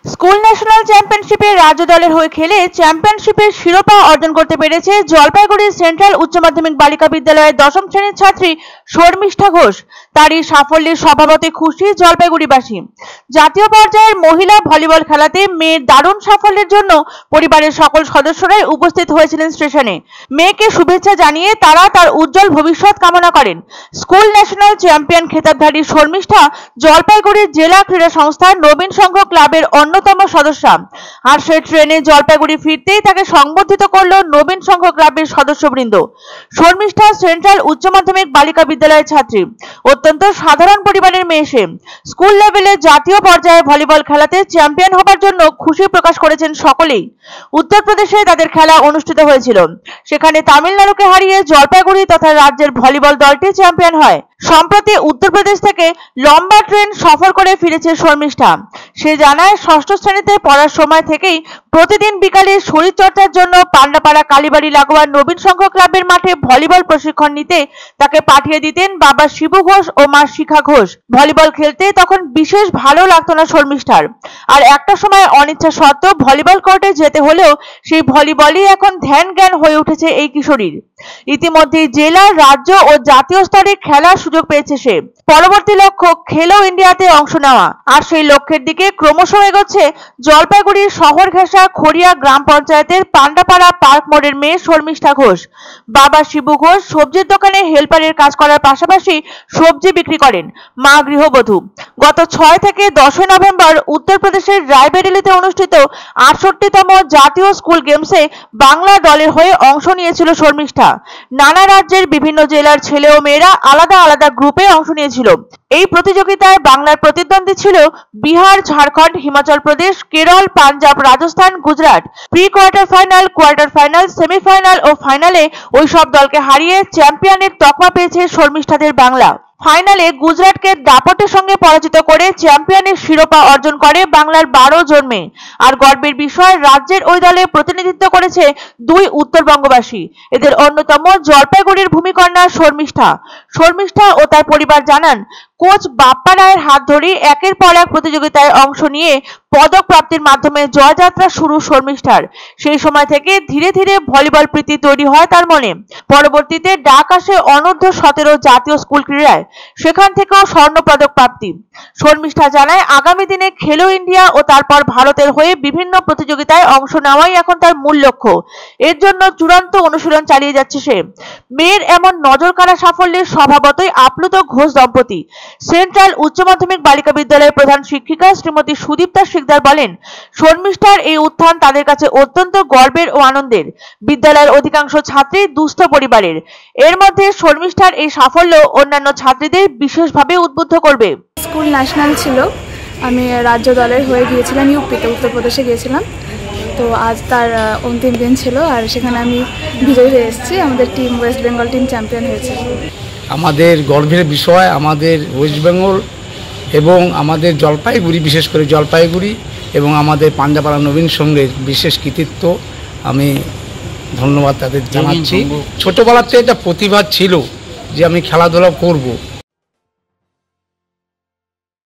School national চ্যাম্পিয়নশিপে রাজ্য দলের হয়ে খেলে চ্যাম্পিয়নশিপের শিরোপা অর্জন করতে পেরেছে জলপাইগুড়ি সেন্ট্রাল উচ্চ মাধ্যমিক বালিকা বিদ্যালয়ের দশম শ্রেণীর ছাত্রী শর্মিষ্ঠা ঘোষ। তারই সাফল্যে স্বভাবতই খুশি জলপাইগুড়িবাসী। জাতীয় পর্যায়ের মহিলা ভলিবল খেলাতে মেয়ের দারুণ সাফল্যের জন্য পরিবারের সকল সদস্যরাই উপস্থিত হয়েছিলেন স্টেশনে। মেয়েকে শুভেচ্ছা জানিয়ে তারা তার উজ্জ্বল ভবিষ্যৎ কামনা করেন। স্কুল ন্যাশনাল চ্যাম্পিয়ন খেতাবধারী শর্মিষ্ঠা জলপাইগুড়ি জেলা ক্রীড়া সংস্থার নবীন সংঘ ক্লাবের অন্যতম সদস্য। আর সে ট্রেনে জলপাইগুড়ি ফিরতেই তাকে সংবর্ধিত করল নবীন সংঘ ক্লাবের সদস্যবৃন্দ। শর্মিষ্ঠা সেন্ট্রাল উচ্চ মাধ্যমিক বালিকা বিদ্যালয়ের ছাত্রী। অত্যন্ত সাধারণ পরিবারের মেয়ে সে। স্কুল লেভেলে জাতীয় পর্যায়ে ভলিবল খেলাতে চ্যাম্পিয়ন হবার জন্য খুশি প্রকাশ করেছেন সকলেই। উত্তরপ্রদেশে তাদের খেলা অনুষ্ঠিত হয়েছিল। সেখানে তামিলনাড়ুকে হারিয়ে জলপাইগুড়ি তথা রাজ্যের ভলিবল দলটি চ্যাম্পিয়ন হয়। সম্প্রতি উত্তরপ্রদেশ থেকে লম্বা ট্রেন সফর করে ফিরেছে শর্মিষ্ঠা। সে জানায়, ষষ্ঠ শ্রেণীতে পড়ার সময় থেকেই প্রতিদিন বিকালে শরীরচর্চার জন্য পান্ডাপাড়া কালীবাড়ি লাগোয়া নবীন সংঘ ক্লাবের মাঠে ভলিবল প্রশিক্ষণ নিতে তাকে পাঠিয়ে দিতেন বাবা শিবু ঘোষ ও মা শিখা ঘোষ। ভলিবল খেলতে তখন বিশেষ ভালো লাগতো না শর্মিষ্ঠার। আর একটা সময় অনিচ্ছা সত্ত্বেও ভলিবল কোর্টে যেতে হলেও সেই ভলিবলই এখন ধ্যান জ্ঞান হয়ে উঠেছে এই কিশোরীর। ইতিমধ্যে জেলা, রাজ্য ও জাতীয় স্তরে খেলার সুযোগ পেয়েছে সে। পরবর্তী লক্ষ্য খেলো ইন্ডিয়াতে অংশ নেওয়া। আর সেই লক্ষ্যের দিকে ক্রমশ এগোচ্ছে জলপাইগুড়ির শহর ঘেঁষা খড়িয়া গ্রাম পঞ্চায়েতের পান্ডাপাড়া পার্ক মোড়ের মেয়ে শর্মিষ্ঠা ঘোষ। বাবা শিবু ঘোষ সবজির দোকানে হেল্পারের কাজ করার পাশাপাশি সবজি বিক্রি করেন। মা গৃহবধূ। গত 6 থেকে 10 নভেম্বর উত্তরপ্রদেশের রায়বেরেলিতে অনুষ্ঠিত 68তম জাতীয় স্কুল গেমসে বাংলা দলের হয়ে অংশ নিয়েছিল শর্মিষ্ঠা। নানা রাজ্যের বিভিন্ন জেলার ছেলে ও মেয়েরা আলাদা আলাদা গ্রুপে অংশ নিয়েছিল। এই প্রতিযোগিতায় বাংলার প্রতিদ্বন্দ্বী ছিল Bihar, Jharkhand, Himachal Pradesh, Kerala, Punjab, Rajasthan, Gujarat. Pre quarter final, quarter final, semifinal ও ফাইনালে ওই সব দলকে হারিয়ে চ্যাম্পিয়নের তকমা পেয়েছে শর্মিষ্ঠাদের বাংলা। ফাইনালে গুজরাটকে দাপটের সঙ্গে পরাজিত করে চ্যাম্পিয়নের শিরোপা অর্জন করে বাংলার 12 জন মেয়ে। আর গর্বের বিষয়, রাজ্যের ওই দলে প্রতিনিধিত্ব করেছে 2 উত্তরবঙ্গবাসী। এদের অন্যতম জলপাইগুড়ির ভূমিকন্যা শর্মিষ্ঠা ও তার পরিবার জানান, কোচ বাপ্পা রায়ের হাত ধরে একের পর এক প্রতিযোগিতায় অংশ নিয়ে পদক প্রাপ্তির মাধ্যমে জয়যাত্রা শুরু শর্মিষ্ঠার। সেই সময় থেকে ধীরে ধীরে ভলিবল প্রীতি তৈরি হয় তার মনে। পরবর্তীতে ডাক আসে অনূর্ধ্ব 17 জাতীয় স্কুল ক্রীড়ায়। সেখান থেকেও স্বর্ণ পদক প্রাপ্তি। শর্মিষ্ঠা জানায়, আগামী দিনে খেলো ইন্ডিয়া ও তারপর ভারতের হয়ে বিভিন্ন প্রতিযোগিতায় অংশ নেওয়াই এখন তার মূল লক্ষ্য। এর জন্য চূড়ান্ত অনুশীলন চালিয়ে যাচ্ছে সে। মেয়ের এমন নজর কাড়া সাফল্যের স্বভাবতই আপ্লুত ঘোষ দম্পতি। সেন্ট্রাল উচ্চ মাধ্যমিক বালিকা বিদ্যালয়ের প্রধান শিক্ষিকা শ্রীমতী সুদীপ্তা শিকদার বলেন, শর্মিষ্ঠার এই উত্থান তাদের কাছে অত্যন্ত গর্বের ও আনন্দের। বিদ্যালয়ের অধিকাংশ ছাত্রী দুস্থ পরিবারের। এর মধ্যে শর্মিষ্ঠার এই সাফল্য অন্যান্য ছাত্রীদের বিশেষভাবে উদ্বুদ্ধ করবে। স্কুল ন্যাশনাল ছিল, আমি রাজ্য দলের হয়ে গিয়েছিলাম ইউপিতে, উত্তরপ্রদেশে গিয়েছিলাম। তো আজ তার অন্তিম দিন ছিল আর সেখানে আমি বিজয়ী হয়ে এসেছি। আমাদের team, West Bengal team champion হয়েছে। আমাদের গর্বের বিষয়, আমাদের ওয়েস্ট বেঙ্গল এবং আমাদের জলপাইগুড়ি, বিশেষ করে জলপাইগুড়ি এবং আমাদের পান্ডাপাড়া নবীন সংঘের বিশেষ কৃতিত্ব। আমি ধন্যবাদ তাদের জানাচ্ছি। ছোটোবেলাতে একটা প্রতিভা ছিল যে আমি খেলাধুলা করব।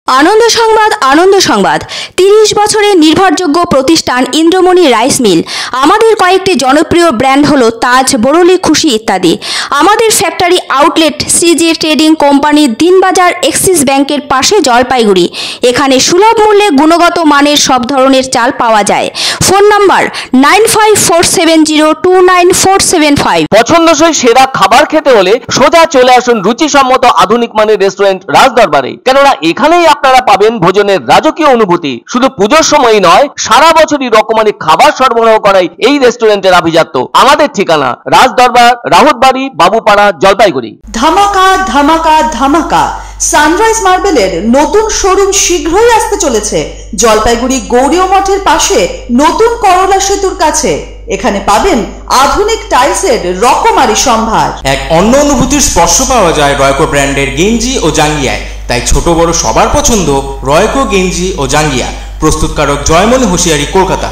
আনন্দ সংবাদ, আনন্দ সংবাদ। 30 বছরের নির্ভরযোগ্য প্রতিষ্ঠান ইন্দ্রমণি রাইস মিল। আমাদের কয়েকটি জনপ্রিয় ব্র্যান্ড হলো তাজ, বরলি, খুশি ইত্যাদি। আমাদের factory outlet CG trading company, Dinbazar, axis ব্যাংকের পাশে জলপাইগুড়ি। এখানে সুলভ মূল্যে গুণগত মানের সব ধরনের চাল পাওয়া যায়। Phone number 9547029475। পছন্দসই সেরা খাবার খেতে হলে সোজা চলে আসুন রুচিসম্মত আধুনিক মানের রেস্টুরেন্ট রাজদরবারে। কেননা এখানেই আপনারা পাবেন ভোজনের রাজকীয় অনুভূতি। শুধু পুজোর সময়ই নয়, সারা বছরই রকমারি খাবার সরবরাহ করাই এই রেস্টুরেন্টের আভিজাত্য। আমাদের ঠিকানা রাজদরবার, রাহুতবাড়ি, বাবুপাড়া, জলপাইগুড়ি। ধামাকা ধামাকা ধামাকা! সানরাইজ মার্বেলের নতুন শোরুম শীঘ্রই আসতে চলেছে জলপাইগুড়ি গৌরীয় মঠের পাশে নতুন করলা সেতুর কাছে। এখানে পাবেন আধুনিক টাইলসের রকমারি সম্ভার। এক অন্য অনুভূতির স্পর্শ পাওয়া যায় রয়কো ব্র্যান্ডের গেঞ্জি ও জাঙ্গিয়ায়। তাই ছোট বড় সবার পছন্দ রয়কো গেঞ্জি ও জাঙ্গিয়া। প্রস্তুতকারক জয়মনি হোশিয়ারি, কলকাতা।